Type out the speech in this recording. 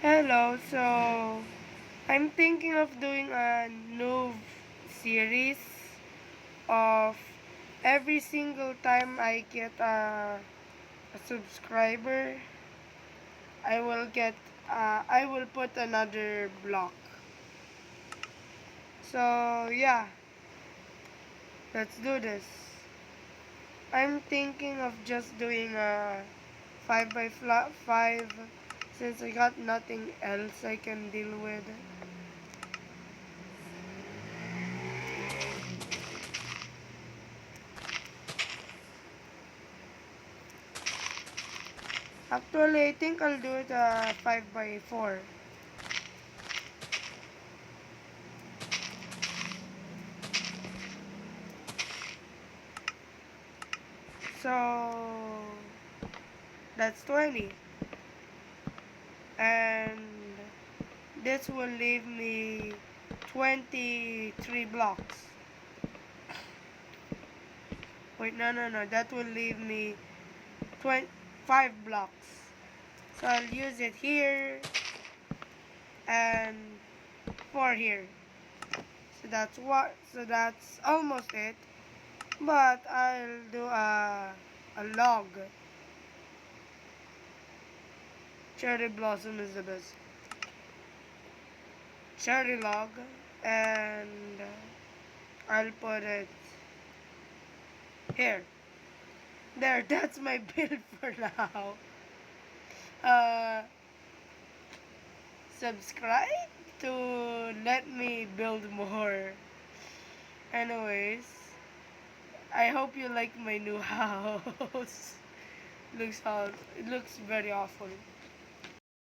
Hello, so I'm thinking of doing a new series of every single time I get a subscriber, I will put another block. So yeah, let's do this. I'm thinking of just doing a 5 by 5 since I got nothing else I can deal with. Actually, I think I'll do it 5 by 4. So that's 20. And this will leave me 23 blocks. Wait, no. That will leave me 25 blocks. So I'll use it here and 4 here. So that's almost it. But I'll do a log. Cherry blossom is the best. Cherry log, and I'll put it here. There, that's my build for now. Uh, Subscribe to let me build more. Anyways, I hope you like my new house. It looks very awful.